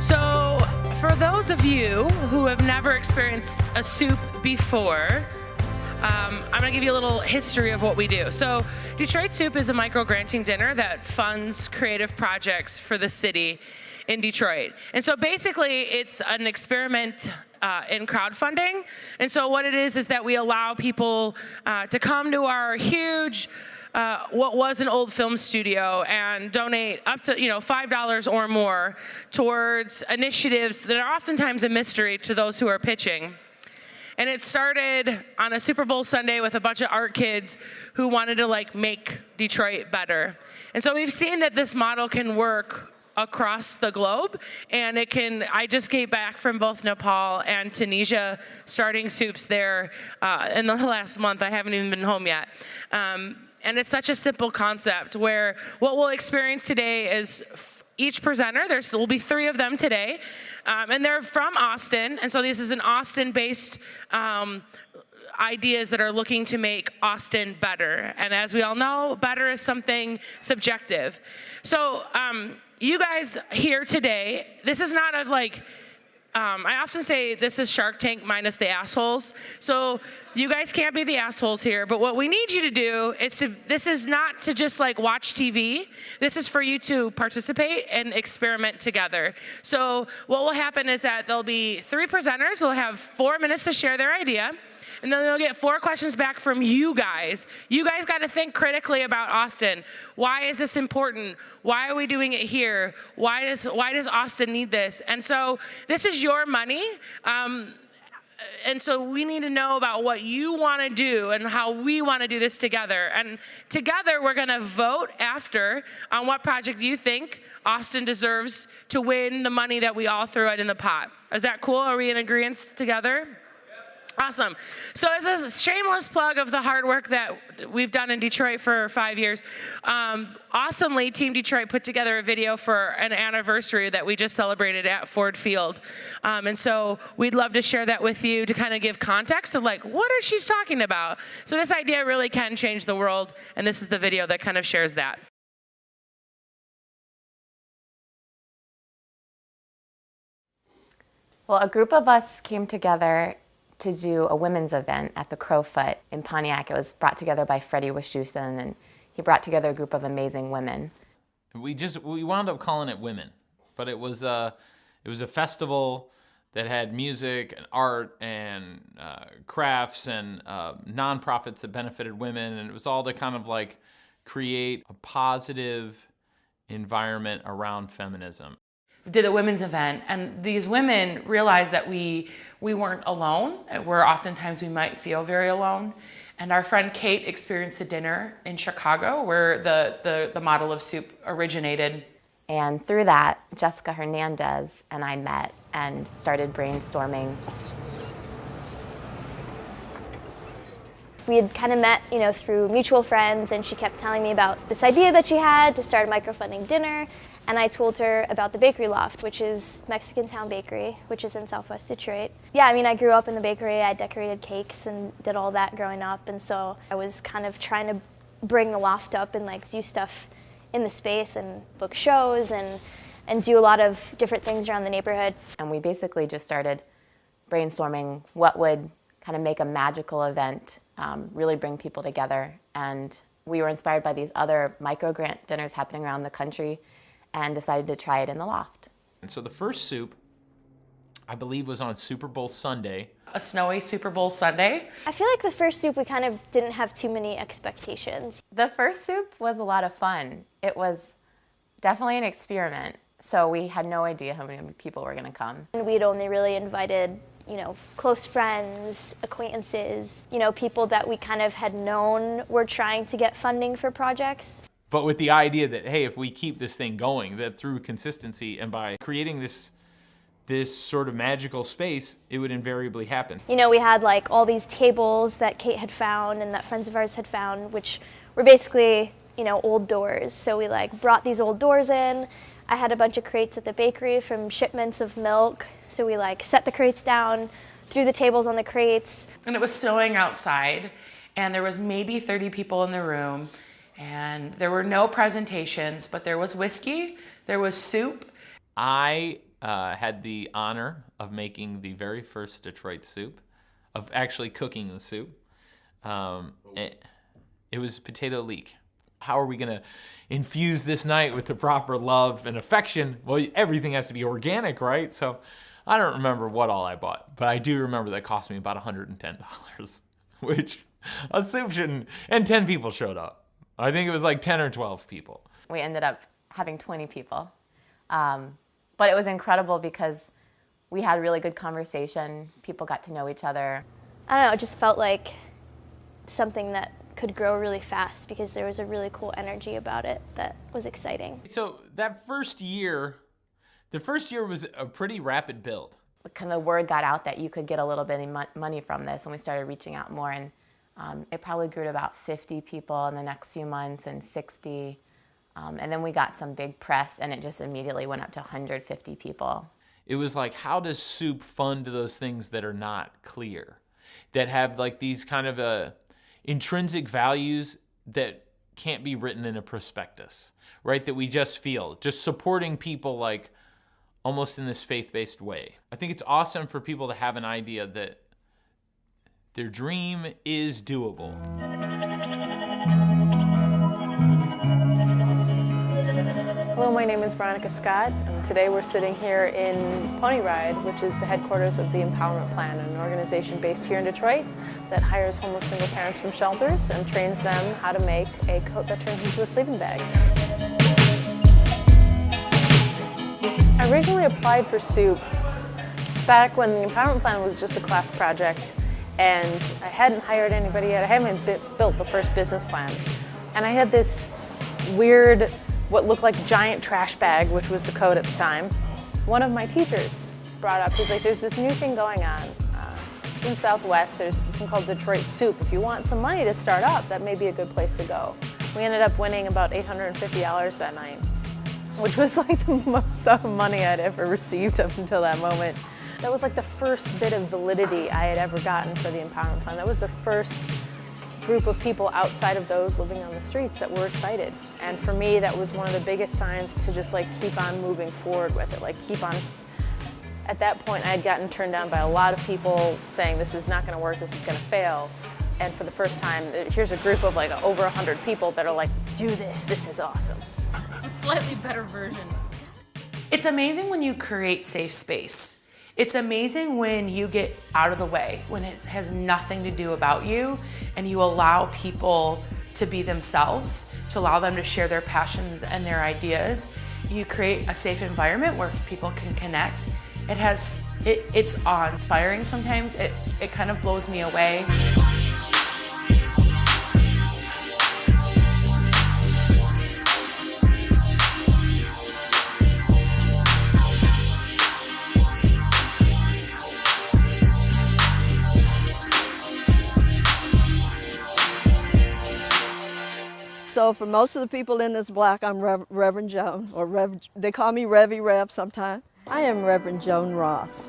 So for those of you who have never experienced a soup before, I'm going to give you a little history of what we do. So Detroit Soup is a micro-granting dinner that funds creative projects for the city in Detroit. And so basically it's an experiment in crowdfunding. And so what it is that we allow people to come to our huge what was an old film studio and donate up to $5 or more towards initiatives that are oftentimes a mystery to those who are pitching. And it started on a Super Bowl Sunday with a bunch of art kids who wanted to make Detroit better. And so we've seen that this model can work across the globe, and I just came back from both Nepal and Tunisia starting soups there in the last month. I haven't even been home yet. And it's such a simple concept where what we'll experience today is each presenter, there will be 3 of them today, and they're from Austin, and so this is an Austin-based ideas that are looking to make Austin better. And as we all know, better is something subjective. So you guys here today, this is not I often say this is Shark Tank minus the assholes. So you guys can't be the assholes here, but what we need you to do is this is not to just watch TV. This is for you to participate and experiment together. So what will happen is that there'll be 3 presenters. They'll have 4 minutes to share their idea. And then they'll get 4 questions back from you guys. You guys got to think critically about Austin. Why is this important? Why are we doing it here? Why does Austin need this? And so this is your money. And so we need to know about what you want to do and how we want to do this together. And together we're going to vote after on what project you think Austin deserves to win the money that we all threw out in the pot. Is that cool? Are we in agreement together? Awesome. So as a shameless plug of the hard work that we've done in Detroit for 5 years, awesomely, Team Detroit put together a video for an anniversary that we just celebrated at Ford Field. And so we'd love to share that with you to kind of give context of what is she talking about? So this idea really can change the world, and this is the video that kind of shares that. Well, a group of us came together to do a women's event at the Crowfoot in Pontiac. It was brought together by Freddie Wischusen, and he brought together a group of amazing women. We wound up calling it Women, but it was a festival that had music and art and crafts and nonprofits that benefited women, and it was all to kind of create a positive environment around feminism. Did a women's event, and these women realized that we weren't alone, where oftentimes we might feel very alone. And our friend Kate experienced a dinner in Chicago where the model of soup originated. And through that, Jessica Hernandez and I met and started brainstorming. We had kind of met, through mutual friends, and she kept telling me about this idea that she had to start a microfunding dinner. And I told her about the Bakery Loft, which is Mexican Town Bakery, which is in Southwest Detroit. Yeah, I grew up in the bakery. I decorated cakes and did all that growing up. And so I was kind of trying to bring the loft up and do stuff in the space and book shows and do a lot of different things around the neighborhood. And we basically just started brainstorming what would kind of make a magical event, really bring people together. And we were inspired by these other micro-grant dinners happening around the country, and decided to try it in the loft. And so the first soup, I believe, was on Super Bowl Sunday. A snowy Super Bowl Sunday. I feel like the first soup we kind of didn't have too many expectations. The first soup was a lot of fun. It was definitely an experiment, so we had no idea how many people were going to come. And we'd only really invited, close friends, acquaintances, people that we kind of had known were trying to get funding for projects. But with the idea that, hey, if we keep this thing going, that through consistency and by creating this sort of magical space, it would invariably happen. We had all these tables that Kate had found and that friends of ours had found, which were basically, old doors. So we brought these old doors in. I had a bunch of crates at the bakery from shipments of milk. So we set the crates down, threw the tables on the crates. And it was snowing outside, and there was maybe 30 people in the room. And there were no presentations, but there was whiskey, there was soup. I had the honor of making the very first Detroit soup, of actually cooking the soup. It was potato leek. How are we going to infuse this night with the proper love and affection? Well, everything has to be organic, right? So I don't remember what all I bought, but I do remember that cost me about $110, which a soup shouldn't, and 10 people showed up. I think it was like 10 or 12 people. We ended up having 20 people. But it was incredible because we had really good conversation. People got to know each other. I don't know, it just felt like something that could grow really fast because there was a really cool energy about it that was exciting. So that first year, the first year was a pretty rapid build. Kind of the word got out that you could get a little bit of money from this, and we started reaching out more. And it probably grew to about 50 people in the next few months, and 60. And then we got some big press, and it just immediately went up to 150 people. It was like, how does soup fund those things that are not clear, that have like these kind of intrinsic values that can't be written in a prospectus, right? That we just feel, just supporting people like almost in this faith-based way. I think it's awesome for people to have an idea that their dream is doable. Hello, my name is Veronica Scott, and today we're sitting here in Pony Ride, which is the headquarters of the Empowerment Plan, an organization based here in Detroit that hires homeless single parents from shelters and trains them how to make a coat that turns into a sleeping bag. I originally applied for SOUP back when the Empowerment Plan was just a class project, and I hadn't hired anybody yet. I hadn't built the first business plan. And I had this weird, what looked like a giant trash bag, which was the code at the time. One of my teachers brought up, he's like, there's this new thing going on. It's in Southwest, there's this thing called Detroit Soup. If you want some money to start up, that may be a good place to go. We ended up winning about $850 that night, which was like the most sum of money I'd ever received up until that moment. That was like the first bit of validity I had ever gotten for the Empowerment Plan. That was the first group of people outside of those living on the streets that were excited. And for me, that was one of the biggest signs to just like keep on moving forward with it, like keep on. At that point, I had gotten turned down by a lot of people saying this is not gonna work, this is gonna fail. And for the first time, here's a group of like over 100 people that are like, do this is awesome. It's a slightly better version. It's amazing when you create safe space. It's amazing when you get out of the way, when it has nothing to do about you, and you allow people to be themselves, to allow them to share their passions and their ideas. You create a safe environment where people can connect. It's awe-inspiring sometimes. It kind of blows me away. So for most of the people in this block, I'm Reverend Joan, or they call me Revy Rev sometimes. I am Reverend Joan Ross,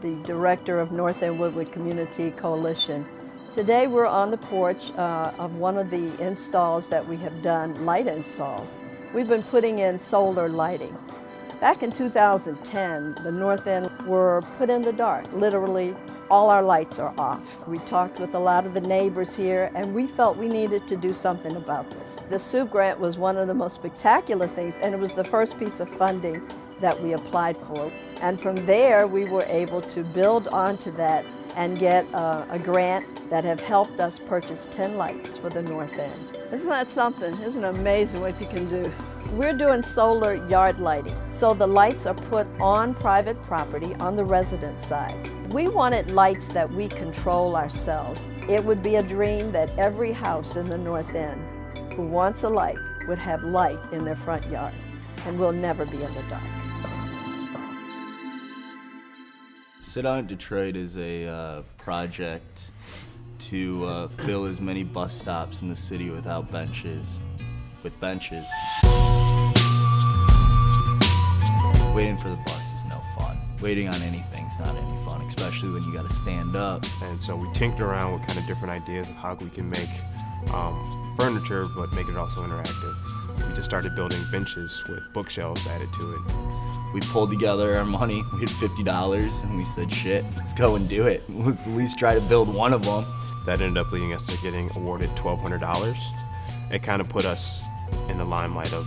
the director of North End Woodward Community Coalition. Today we're on the porch of one of the installs that we have done, light installs. We've been putting in solar lighting. Back in 2010, the North End were put in the dark. Literally, all our lights are off. We talked with a lot of the neighbors here, and we felt we needed to do something about this. The SOUP grant was one of the most spectacular things, and it was the first piece of funding that we applied for. And from there, we were able to build onto that and get a grant that have helped us purchase 10 lights for the North End. Isn't that something? Isn't it amazing what you can do? We're doing solar yard lighting. So the lights are put on private property on the resident side. We wanted lights that we control ourselves. It would be a dream that every house in the North End who wants a light would have light in their front yard, and we'll never be in the dark. Sit On Detroit is a project to fill as many bus stops in the city without benches, with benches. Waiting for the bus is no fun. Waiting on anything's not any fun, especially when you gotta stand up. And so we tinkered around with kind of different ideas of how we can make furniture, but make it also interactive. We just started building benches with bookshelves added to it. We pulled together our money. We had $50 and we said, shit, let's go and do it. Let's at least try to build one of them. That ended up leading us to getting awarded $1,200. It kind of put us in the limelight of,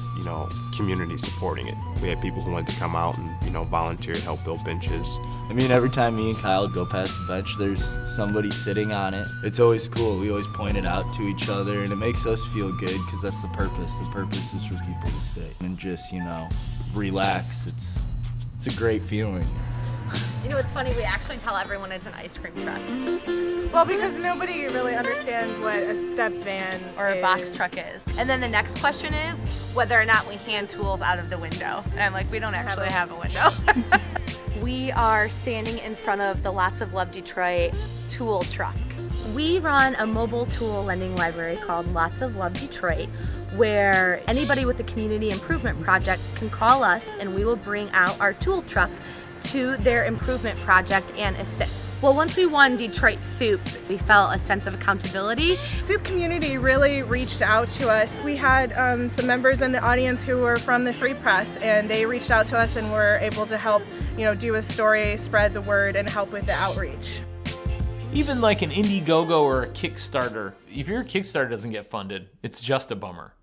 community supporting it. We had people who wanted to come out and, volunteer to help build benches. I mean, every time me and Kyle go past the bench, there's somebody sitting on it. It's always cool. We always point it out to each other, and it makes us feel good because that's the purpose. The purpose is for people to sit and just, relax. It's a great feeling. It's funny, we actually tell everyone it's an ice cream truck. Well, because nobody really understands what a step van Or a box truck is. And then the next question is whether or not we hand tools out of the window. And I'm like, we don't actually have a window. We are standing in front of the Lots of Love Detroit tool truck. We run a mobile tool lending library called Lots of Love Detroit, where anybody with a community improvement project can call us and we will bring out our tool truck to their improvement project and assist. Well, once we won Detroit Soup, we felt a sense of accountability. Soup community really reached out to us. We had some members in the audience who were from the Free Press, and they reached out to us and were able to help, do a story, spread the word, and help with the outreach. Even like an Indiegogo or a Kickstarter, if your Kickstarter doesn't get funded, it's just a bummer.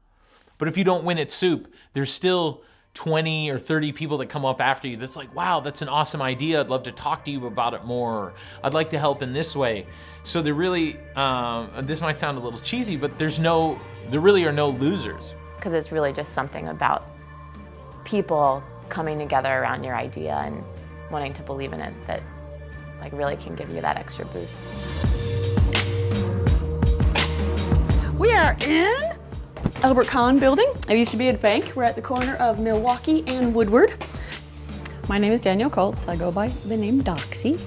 But if you don't win at Soup, there's still 20 or 30 people that come up after you that's like, wow, that's an awesome idea. I'd love to talk to you about it more. I'd like to help in this way. So there really, this might sound a little cheesy, but there really are no losers. Because it's really just something about people coming together around your idea and wanting to believe in it that really can give you that extra boost. We are in Albert Kahn building. I used to be at a bank. We're at the corner of Milwaukee and Woodward. My name is Danielle Colts. I go by the name Doxy.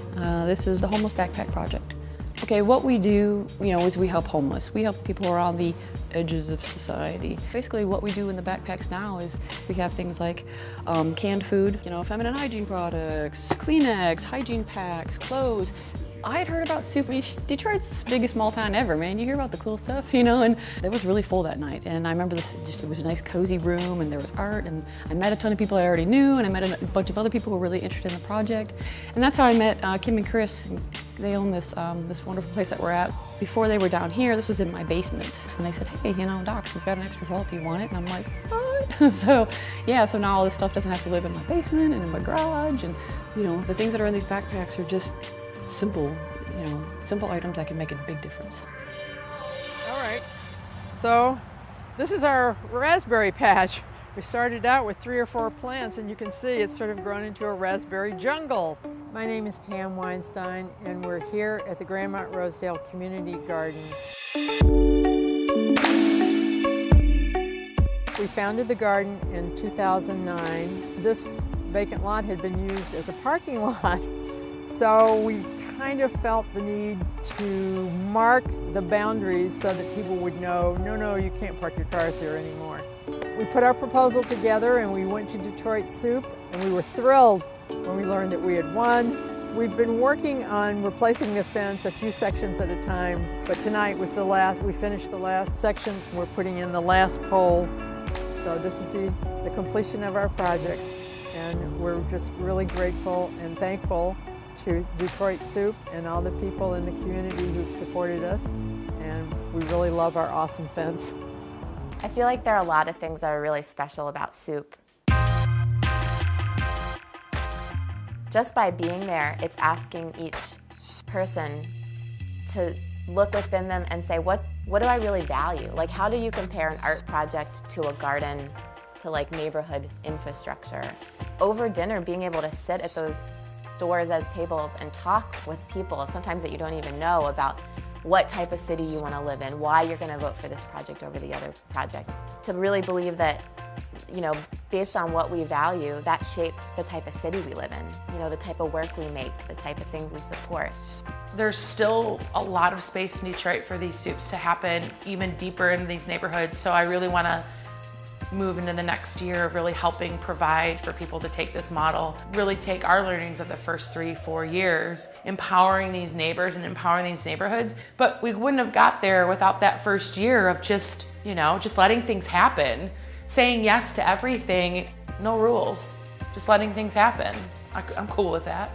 This is the Homeless Backpack Project. Okay, what we do, is we help homeless. We help people who are on the edges of society. Basically, what we do in the backpacks now is we have things like canned food, feminine hygiene products, Kleenex, hygiene packs, clothes. I had heard about Soup. Detroit's the biggest small town ever, man. You hear about the cool stuff, and it was really full that night. And I remember it was a nice cozy room, and there was art, and I met a ton of people I already knew, and I met a bunch of other people who were really interested in the project. And that's how I met Kim and Chris. They own this wonderful place that we're at. Before they were down here, this was in my basement. And they said, hey, Docs, we've got an extra vault, do you want it? And I'm like, what? So now all this stuff doesn't have to live in my basement and in my garage. And, the things that are in these backpacks are just simple items that can make a big difference. All right, so this is our raspberry patch. We started out with 3 or 4 plants, and you can see it's sort of grown into a raspberry jungle. My name is Pam Weinstein, and we're here at the Grandmont Rosedale Community Garden. We founded the garden in 2009. This vacant lot had been used as a parking lot, so we kind of felt the need to mark the boundaries so that people would know, no, you can't park your cars here anymore. We put our proposal together and we went to Detroit Soup, and we were thrilled when we learned that we had won. We've been working on replacing the fence a few sections at a time, but tonight was the last. We finished the last section. We're putting in the last pole. So this is the completion of our project, and we're just really grateful and thankful to Detroit Soup and all the people in the community who've supported us, and we really love our awesome fence. I feel like there are a lot of things that are really special about Soup. Just by being there, it's asking each person to look within them and say, what do I really value? Like, how do you compare an art project to a garden, to neighborhood infrastructure? Over dinner, being able to sit at those doors as tables and talk with people, sometimes that you don't even know, about what type of city you want to live in, why you're going to vote for this project over the other project. To really believe that, based on what we value, that shapes the type of city we live in, the type of work we make, the type of things we support. There's still a lot of space in Detroit for these soups to happen, even deeper in these neighborhoods. So I really want to move into the next year of really helping provide for people to take this model, really take our learnings of the first 3-4 years, empowering these neighbors and empowering these neighborhoods. But we wouldn't have got there without that first year of just letting things happen, saying yes to everything, no rules, just letting things happen. I'm cool with that.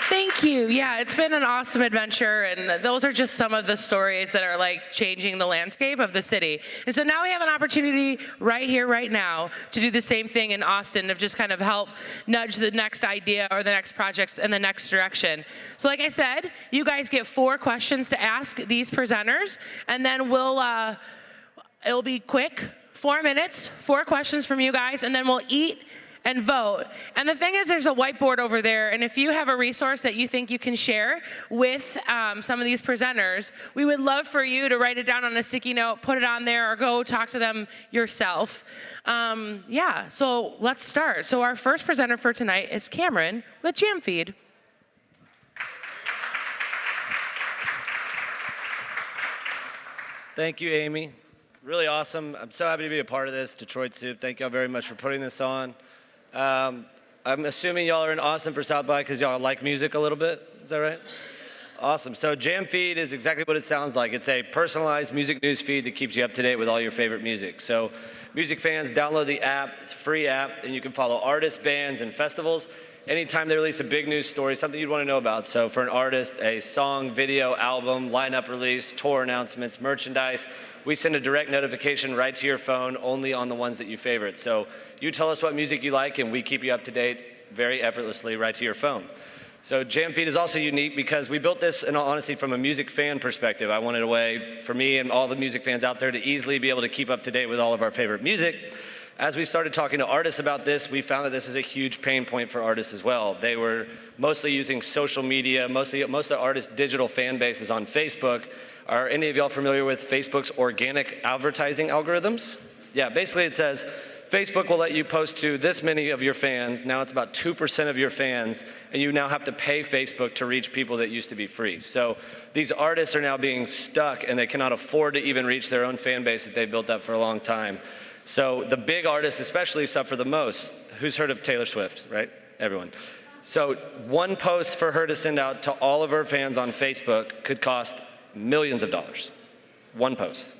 Thank you. Yeah, it's been an awesome adventure, and those are just some of the stories that are like changing the landscape of the city. And so now we have an opportunity right here, right now, to do the same thing in Austin, of just kind of help nudge the next idea or the next projects in the next direction. So like I said, you guys get 4 questions to ask these presenters, and then it'll be quick, 4 minutes, 4 questions from you guys, and then we'll eat and vote. And the thing is, there's a whiteboard over there, and if you have a resource that you think you can share with some of these presenters, we would love for you to write it down on a sticky note, put it on there, or go talk to them yourself. Yeah, so let's start. So our first presenter for tonight is Cameron with Jamfeed. Thank you, Amy. Really awesome. I'm so happy to be a part of this. Detroit Soup, thank y'all very much for putting this on. I'm assuming y'all are in Austin for South by because y'all like music a little bit. Is that right? Awesome. So Jamfeed is exactly what it sounds like. It's a personalized music news feed that keeps you up to date with all your favorite music. So music fans, download the app. It's a free app, and you can follow artists, bands, and festivals anytime they release a big news story, something you'd want to know about. So for an artist, a song, video, album, lineup release, tour announcements, merchandise, we send a direct notification right to your phone, only on the ones that you favorite. So you tell us what music you like, and we keep you up to date very effortlessly right to your phone. So Jamfeed is also unique because we built this, in all honesty, from a music fan perspective. I wanted a way for me and all the music fans out there to easily be able to keep up to date with all of our favorite music. As we started talking to artists about this, we found that this is a huge pain point for artists as well. They were mostly using social media. Most of the artists' digital fan base is on Facebook. Are any of y'all familiar with Facebook's organic advertising algorithms? Yeah, basically it says, Facebook will let you post to this many of your fans. Now it's about 2% of your fans, and you now have to pay Facebook to reach people that used to be free. So these artists are now being stuck, and they cannot afford to even reach their own fan base that they built up for a long time. So the big artists especially suffer the most. Who's heard of Taylor Swift, right? Everyone. So one post for her to send out to all of her fans on Facebook could cost millions of dollars. One post.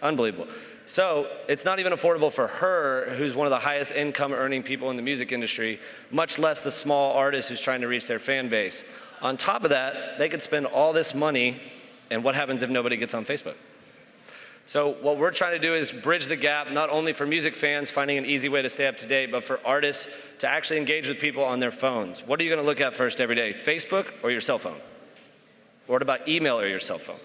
Unbelievable. So it's not even affordable for her, who's one of the highest income earning people in the music industry, much less the small artist who's trying to reach their fan base. On top of that, they could spend all this money, and what happens if nobody gets on Facebook? So what we're trying to do is bridge the gap, not only for music fans finding an easy way to stay up to date, but for artists to actually engage with people on their phones. What are you going to look at first every day, Facebook or your cell phone? Or what about email or your cell phone?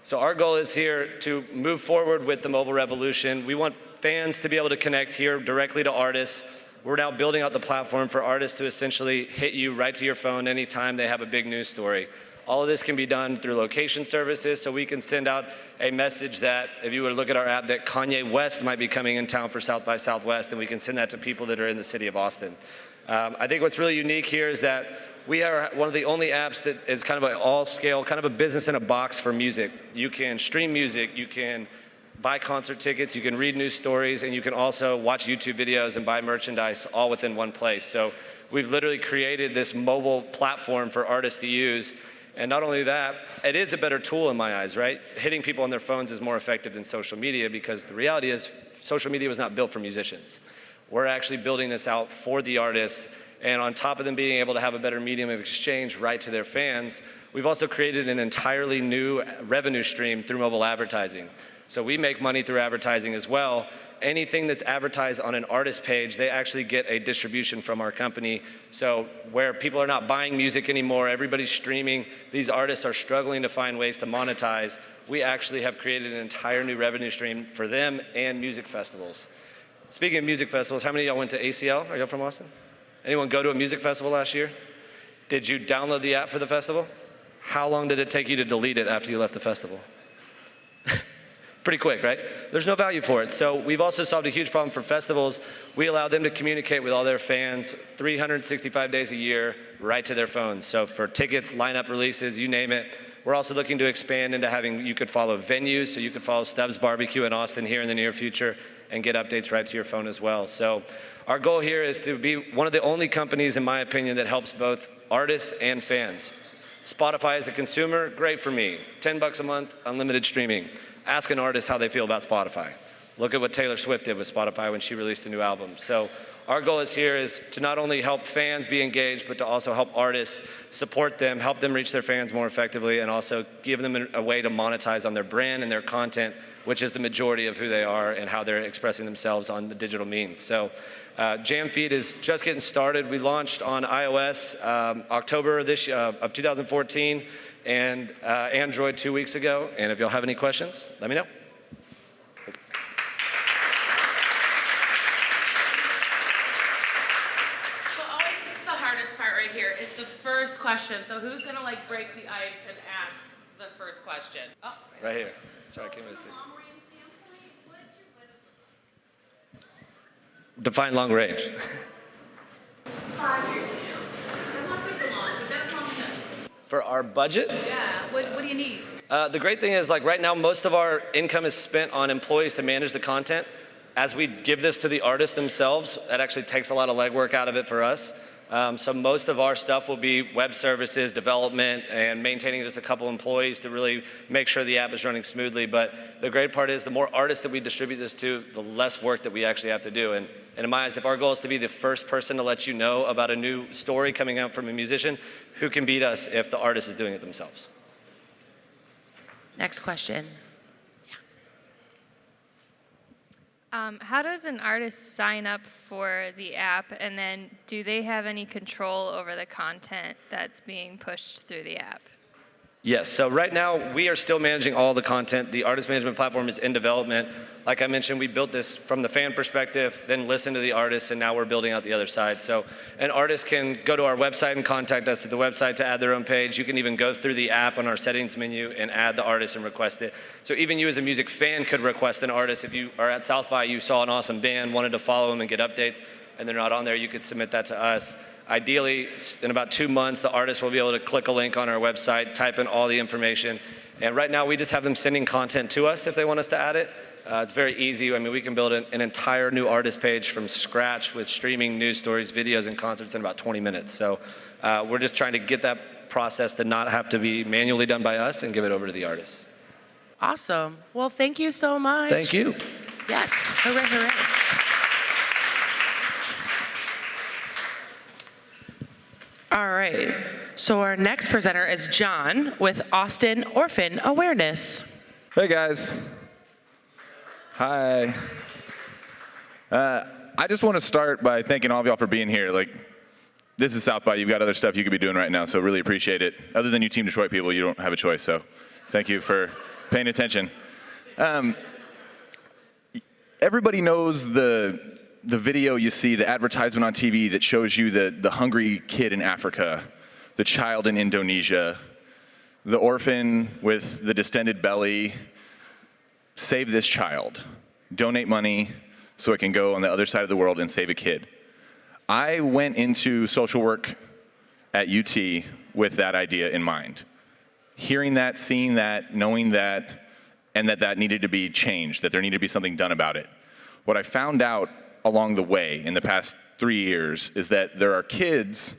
So our goal is here to move forward with the mobile revolution. We want fans to be able to connect here directly to artists. We're now building out the platform for artists to essentially hit you right to your phone anytime they have a big news story. All of this can be done through location services, so we can send out a message that, if you were to look at our app, that Kanye West might be coming in town for South by Southwest, and we can send that to people that are in the city of Austin. I think what's really unique here is that we are one of the only apps that is kind of an all-scale, kind of a business in a box for music. You can stream music, you can buy concert tickets, you can read news stories, and you can also watch YouTube videos and buy merchandise all within one place. So we've literally created this mobile platform for artists to use. And not only that, it is a better tool in my eyes, right? Hitting people on their phones is more effective than social media, because the reality is social media was not built for musicians. We're actually building this out for the artists, and on top of them being able to have a better medium of exchange right to their fans, we've also created an entirely new revenue stream through mobile advertising. So we make money through advertising as well. Anything that's advertised on an artist page, they actually get a distribution from our company. So where people are not buying music anymore, everybody's streaming, these artists are struggling to find ways to monetize. We actually have created an entire new revenue stream for them and music festivals. Speaking of music festivals, how many of y'all went to ACL? Are y'all from Austin? Anyone go to a music festival last year? Did you download the app for the festival? How long did it take you to delete it after you left the festival? Pretty quick, right? There's no value for it. So we've also solved a huge problem for festivals. We allow them to communicate with all their fans 365 days a year right to their phones. So for tickets, lineup releases, you name it. We're also looking to expand into having, you could follow venues, so you could follow Stubbs Barbecue in Austin here in the near future and get updates right to your phone as well. So our goal here is to be one of the only companies, in my opinion, that helps both artists and fans. Spotify as a consumer, great for me. $10 a month, unlimited streaming. Ask an artist how they feel about Spotify. Look at what Taylor Swift did with Spotify when she released a new album. So our goal here is to not only help fans be engaged, but to also help artists, support them, help them reach their fans more effectively, and also give them a way to monetize on their brand and their content, which is the majority of who they are and how they're expressing themselves on the digital means. So Jamfeed is just getting started. We launched on iOS October of 2014 and Android 2 weeks ago. And if y'all have any questions, let me know. So always, this is the hardest part right here, is the first question. So who's gonna like break the ice and ask the first question? Oh, Right here. Sorry, I can't really see. Define long range. 5 years from now. That's not super long, but that's long enough. For our budget? Yeah, what do you need? The great thing is, like right now, most of our income is spent on employees to manage the content. As we give this to the artists themselves, that actually takes a lot of legwork out of it for us. So most of our stuff will be web services, development, and maintaining just a couple employees to really make sure the app is running smoothly. But the great part is the more artists that we distribute this to, the less work that we actually have to do. And in my eyes, if our goal is to be the first person to let you know about a new story coming out from a musician, who can beat us if the artist is doing it themselves? next question. How does an artist sign up for the app, and then do they have any control over the content that's being pushed through the app? Yes, so right now we are still managing all the content. The artist management platform is in development. Like I mentioned, we built this from the fan perspective, then listen to the artists, and now we're building out the other side. So an artist can go to our website and contact us through the website to add their own page. You can even go through the app on our settings menu and add the artist and request it. So even you as a music fan could request an artist. If you are at South by, you saw an awesome band, wanted to follow them and get updates, and they're not on there, you could submit that to us. Ideally, in about 2 months, the artist will be able to click a link on our website, type in all the information, and right now we just have them sending content to us if they want us to add it. It's very easy. I mean, we can build an entire new artist page from scratch with streaming news stories, videos, and concerts in about 20 minutes. So we're just trying to get that process to not have to be manually done by us and give it over to the artists. Awesome. Well, thank you so much. Thank you. Yes. Hooray, hooray. All right. So our next presenter is John with Austin Orphan Awareness. Hey, guys. Hi. I just want to start by thanking all of y'all for being here. Like, this is South by. You've got other stuff you could be doing right now, so really appreciate it. Other than you Team Detroit people, you don't have a choice, so thank you for paying attention. Everybody knows the video you see, the advertisement on TV that shows you the hungry kid in Africa, the child in Indonesia, the orphan with the distended belly. Save this child. Donate money so it can go on the other side of the world and save a kid. I went into social work at UT with that idea in mind. Hearing that, seeing that, knowing that, and that needed to be changed, that there needed to be something done about it. What I found out along the way in the past 3 years is that there are kids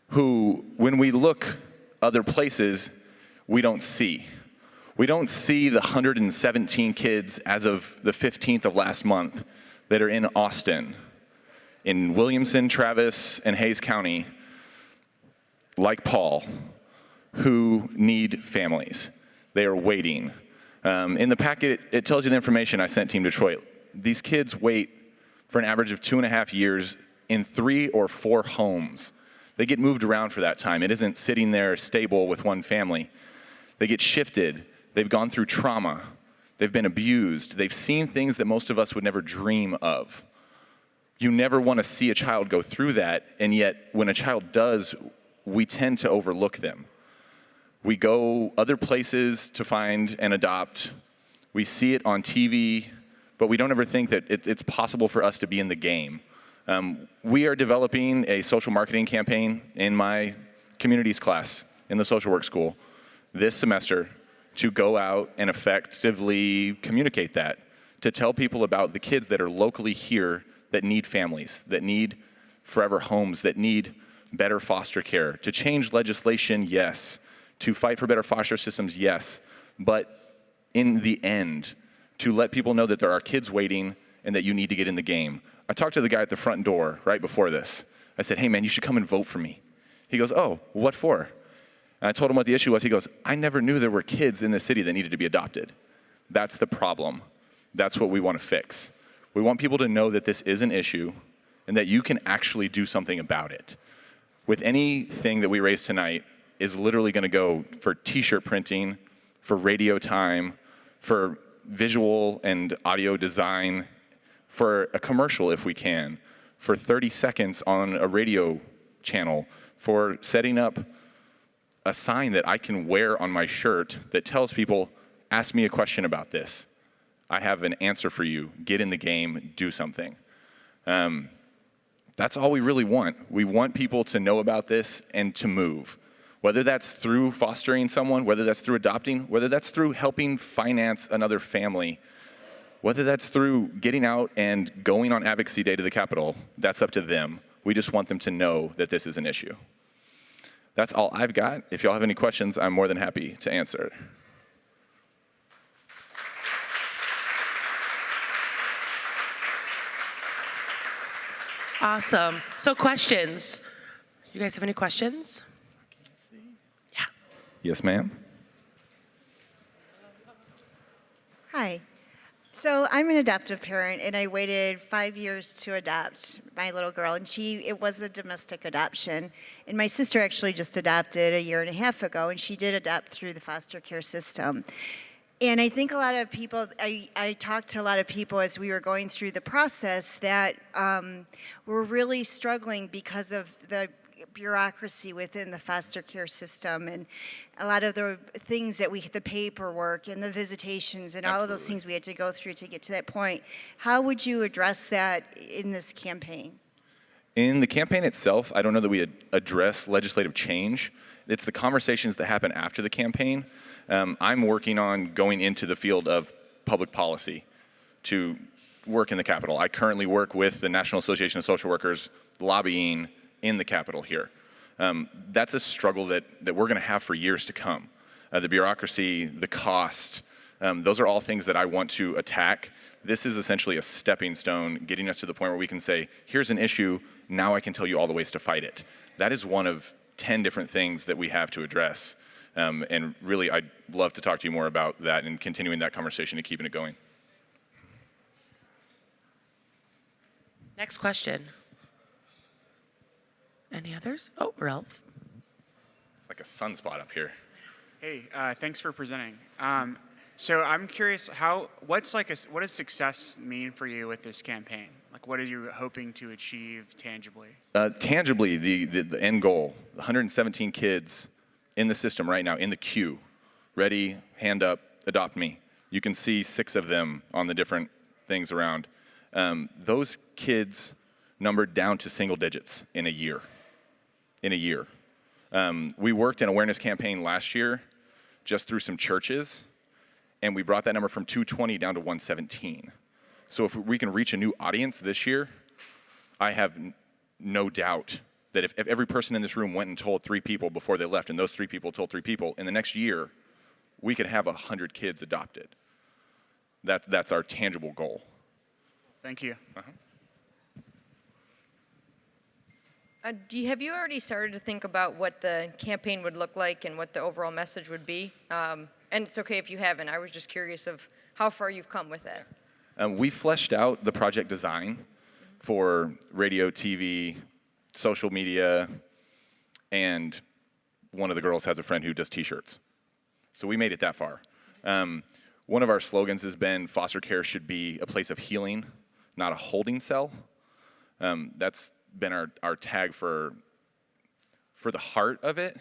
who, when we look other places, we don't see. We don't see the 117 kids as of the 15th of last month that are in Austin, in Williamson, Travis, and Hayes County, like Paul, who need families. They are waiting. In the packet, it tells you the information I sent Team Detroit. These kids wait for an average of 2.5 years in 3 or 4 homes. They get moved around for that time. It isn't sitting there stable with one family. They get shifted. They've gone through trauma. They've been abused. They've seen things that most of us would never dream of. You never want to see a child go through that, and yet when a child does, we tend to overlook them. We go other places to find and adopt. We see it on TV, but we don't ever think that it's possible for us to be in the game. We are developing a social marketing campaign in my communities class in the social work school this semester to go out and effectively communicate that, to tell people about the kids that are locally here that need families, that need forever homes, that need better foster care. To change legislation, yes. To fight for better foster systems, yes. But in the end, to let people know that there are kids waiting and that you need to get in the game. I talked to the guy at the front door right before this. I said, hey man, you should come and vote for me. He goes, oh, what for? And I told him what the issue was. He goes, I never knew there were kids in the city that needed to be adopted. That's the problem. That's what we want to fix. We want people to know that this is an issue and that you can actually do something about it. With anything that we raise tonight is literally going to go for t-shirt printing, for radio time, for visual and audio design, for a commercial if we can, for 30 seconds on a radio channel, for setting up a sign that I can wear on my shirt that tells people, ask me a question about this. I have an answer for you. Get in the game, do something. That's all we really want. We want people to know about this and to move. Whether that's through fostering someone, whether that's through adopting, whether that's through helping finance another family, whether that's through getting out and going on Advocacy Day to the Capitol, that's up to them. We just want them to know that this is an issue. That's all I've got. If y'all have any questions, I'm more than happy to answer. Awesome. So questions. You guys have any questions? Yeah. Yes, ma'am. Hi. So I'm an adoptive parent, and I waited 5 years to adopt my little girl, and it was a domestic adoption. And my sister actually just adopted 1.5 years ago, and she did adopt through the foster care system. And I think a lot of people, I talked to a lot of people as we were going through the process that were really struggling because of the bureaucracy within the foster care system and a lot of the things that the paperwork and the visitations and all of those things we had to go through to get to that point. How would you address that in this campaign? In the campaign itself, I don't know that we address legislative change. It's the conversations that happen after the campaign. I'm working on going into the field of public policy to work in the Capitol. I currently work with the National Association of Social Workers lobbying in the Capitol here. That's a struggle that we're going to have for years to come. The bureaucracy, the cost, those are all things that I want to attack. This is essentially a stepping stone, getting us to the point where we can say, here's an issue, now I can tell you all the ways to fight it. That is one of 10 different things that we have to address. And really, I'd love to talk to you more about that and continuing that conversation and keeping it going. Next question. Any others? Oh, Ralph. It's like a sunspot up here. Hey, thanks for presenting. So I'm curious, what does success mean for you with this campaign? Like, what are you hoping to achieve tangibly? Tangibly, the end goal, 117 kids in the system right now, in the queue, ready, hand up, adopt me. You can see 6 of them on the different things around. Those kids numbered down to single digits in a year. We worked an awareness campaign last year just through some churches, and we brought that number from 220 down to 117. So if we can reach a new audience this year, I have no doubt that if every person in this room went and told 3 people before they left, and those 3 people told 3 people, in the next year, we could have 100 kids adopted. That's our tangible goal. Thank you. Have you already started to think about what the campaign would look like and what the overall message would be? And it's okay if you haven't. I was just curious of how far you've come with it. We fleshed out the project design for radio, TV, social media, and one of the girls has a friend who does T-shirts. So we made it that far. One of our slogans has been foster care should be a place of healing, not a holding cell. That's been our tag for the heart of it.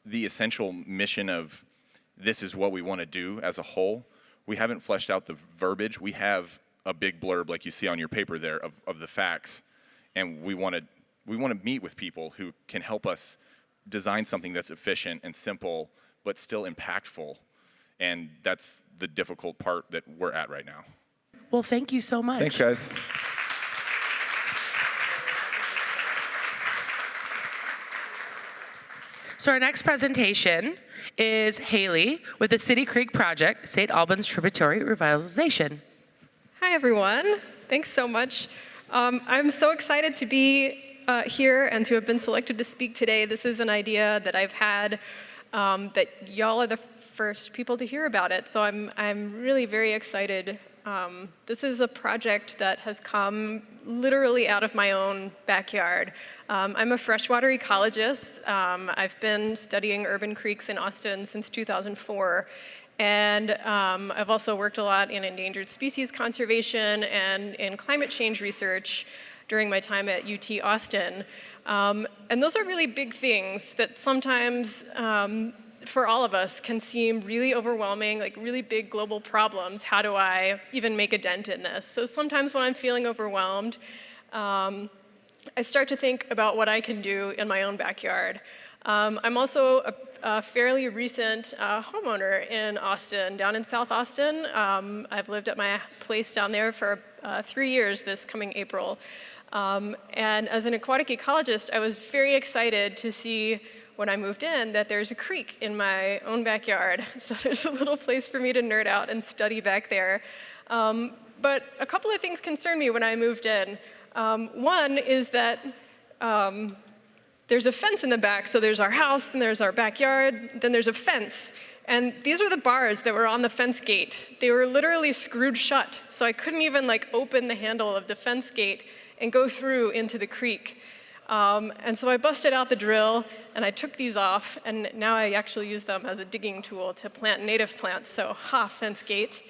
The essential mission of this is what we want to do as a whole. We haven't fleshed out the verbiage. We have a big blurb like you see on your paper there of the facts, and we want to meet with people who can help us design something that's efficient and simple but still impactful, and that's the difficult part that we're at right now. Well, thank you so much. Thanks, guys. So our next presentation is Haley with the City Creek Project, St. Albans Tributary Revitalization. Hi, everyone. Thanks so much. I'm so excited to be here and to have been selected to speak today. This is an idea that I've had that y'all are the first people to hear about it, so I'm really very excited. This is a project that has come literally out of my own backyard. I'm a freshwater ecologist. I've been studying urban creeks in Austin since 2004. And I've also worked a lot in endangered species conservation and in climate change research during my time at UT Austin. And those are really big things that sometimes for all of us can seem really overwhelming, like really big global problems. How do I even make a dent in this? So sometimes when I'm feeling overwhelmed, I start to think about what I can do in my own backyard. I'm also a fairly recent homeowner in Austin, down in South Austin. I've lived at my place down there for 3 years this coming April. And as an aquatic ecologist, I was very excited to see when I moved in that there's a creek in my own backyard. So there's a little place for me to nerd out and study back there. But a couple of things concerned me when I moved in. One is that there's a fence in the back, so there's our house, then there's our backyard, then there's a fence. And these were the bars that were on the fence gate. They were literally screwed shut, so I couldn't even open the handle of the fence gate and go through into the creek. And so I busted out the drill and I took these off, and now I actually use them as a digging tool to plant native plants, so fence gate.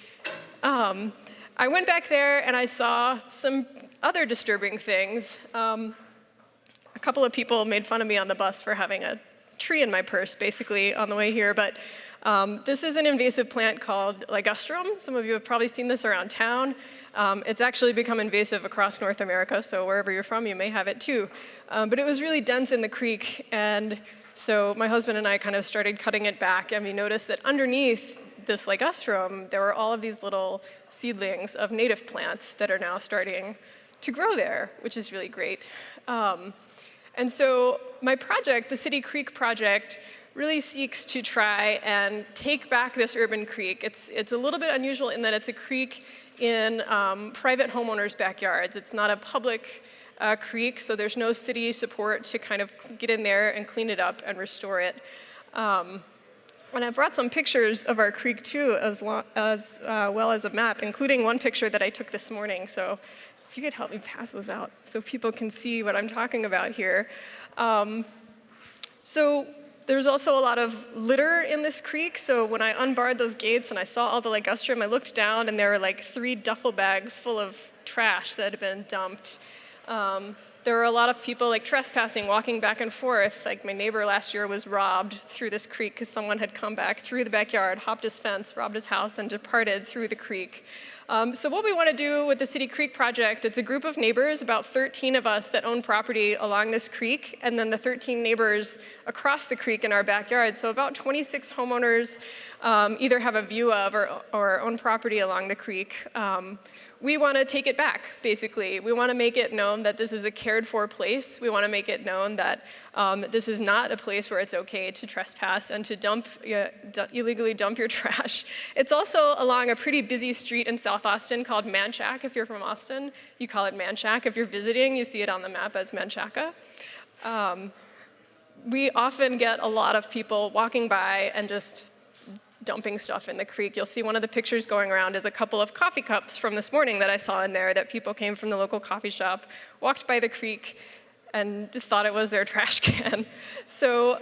I went back there and I saw some other disturbing things. A couple of people made fun of me on the bus for having a tree in my purse, basically, on the way here, but this is an invasive plant called ligustrum. Some of you have probably seen this around town. It's actually become invasive across North America, so wherever you're from, you may have it too. But it was really dense in the creek, and so my husband and I kind of started cutting it back, and we noticed that underneath this ligustrum, there were all of these little seedlings of native plants that are now starting to grow there, which is really great. And so my project, the City Creek Project, really seeks to try and take back this urban creek. It's a little bit unusual in that it's a creek in private homeowners' backyards. It's not a public creek, so there's no city support to kind of get in there and clean it up and restore it. And I brought some pictures of our creek too, as well as a map, including one picture that I took this morning. So if you could help me pass those out so people can see what I'm talking about here. So there's also a lot of litter in this creek. So when I unbarred those gates and I saw all the ligustrum, I looked down and there were 3 duffel bags full of trash that had been dumped. There were a lot of people trespassing, walking back and forth. My neighbor last year was robbed through this creek because someone had come back through the backyard, hopped his fence, robbed his house, and departed through the creek. So what we want to do with the City Creek Project, it's a group of neighbors, about 13 of us that own property along this creek, and then the 13 neighbors across the creek in our backyard. So about 26 homeowners either have a view of or own property along the creek. We want to take it back, basically. We want to make it known that this is a cared-for place. We want to make it known that this is not a place where it's okay to trespass and to illegally dump your trash. It's also along a pretty busy street in South Austin called Manchac. If you're from Austin, you call it Manchac. If you're visiting, you see it on the map as Manchaca. We often get a lot of people walking by and just dumping stuff in the creek. You'll see one of the pictures going around is a couple of coffee cups from this morning that I saw in there that people came from the local coffee shop, walked by the creek, and thought it was their trash can. So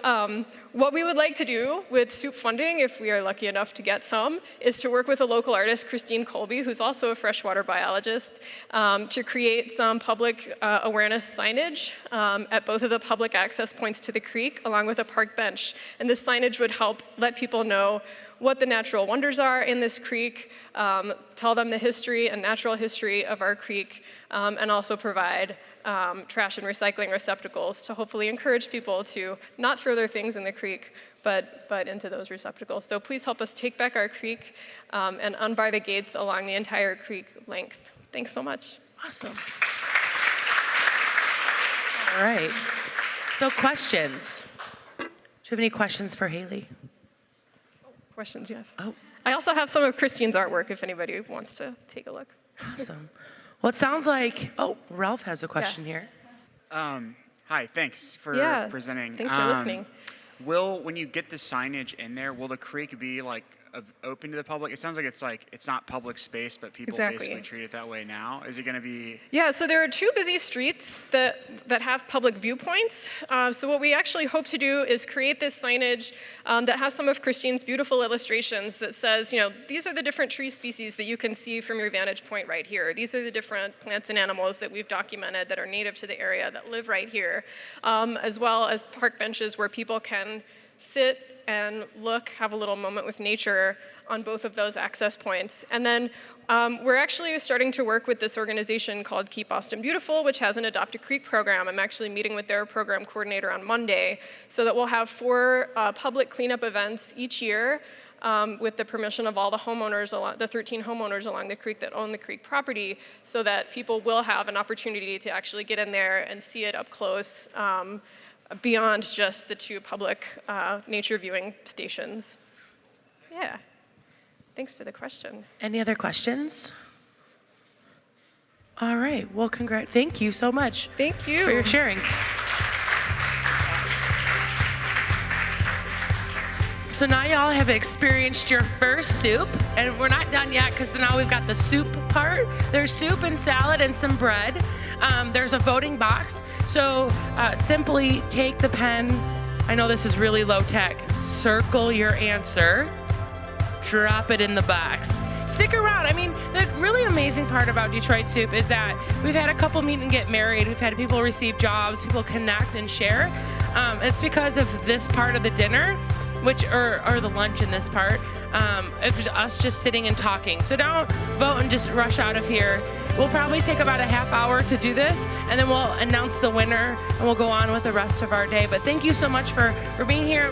what we would like to do with soup funding, if we are lucky enough to get some, is to work with a local artist, Christine Colby, who's also a freshwater biologist, to create some public awareness signage at both of the public access points to the creek, along with a park bench. And this signage would help let people know what the natural wonders are in this creek, tell them the history and natural history of our creek, and also provide trash and recycling receptacles to hopefully encourage people to not throw their things in the creek, but into those receptacles. So please help us take back our creek and unbar the gates along the entire creek length. Thanks so much. Awesome. All right. So questions. Do you have any questions for Haley? Questions, yes. Oh. I also have some of Christine's artwork if anybody wants to take a look. Awesome. Well, it sounds like, Ralph has a question here. Hi, thanks for presenting. Thanks for listening. When you get the signage in there, will the creek be like open to the public? It sounds like it's not public space, but people basically treat it that way now. Is it going to be? Yeah, so there are two busy streets that have public viewpoints. So what we actually hope to do is create this signage that has some of Christine's beautiful illustrations that says, these are the different tree species that you can see from your vantage point right here. These are the different plants and animals that we've documented that are native to the area that live right here, as well as park benches where people can sit and look, have a little moment with nature on both of those access points. And then we're actually starting to work with this organization called Keep Austin Beautiful, which has an Adopt a Creek program. I'm actually meeting with their program coordinator on Monday, so that we'll have 4 public cleanup events each year with the permission of all the homeowners, the 13 homeowners along the creek that own the creek property, so that people will have an opportunity to actually get in there and see it up close, beyond just the 2 public nature viewing stations. Yeah, thanks for the question. Any other questions? All right, well, thank you so much. Thank you. For your sharing. So now y'all have experienced your first soup, and we're not done yet because now we've got the soup part. There's soup and salad and some bread. There's a voting box. So simply take the pen. I know this is really low tech. Circle your answer. Drop it in the box. Stick around. I mean, the really amazing part about Detroit Soup is that we've had a couple meet and get married. We've had people receive jobs, people connect and share. It's because of this part of the dinner, or the lunch in this part, of us just sitting and talking. So don't vote and just rush out of here. We'll probably take about a half hour to do this, and then we'll announce the winner, and we'll go on with the rest of our day. But thank you so much for being here.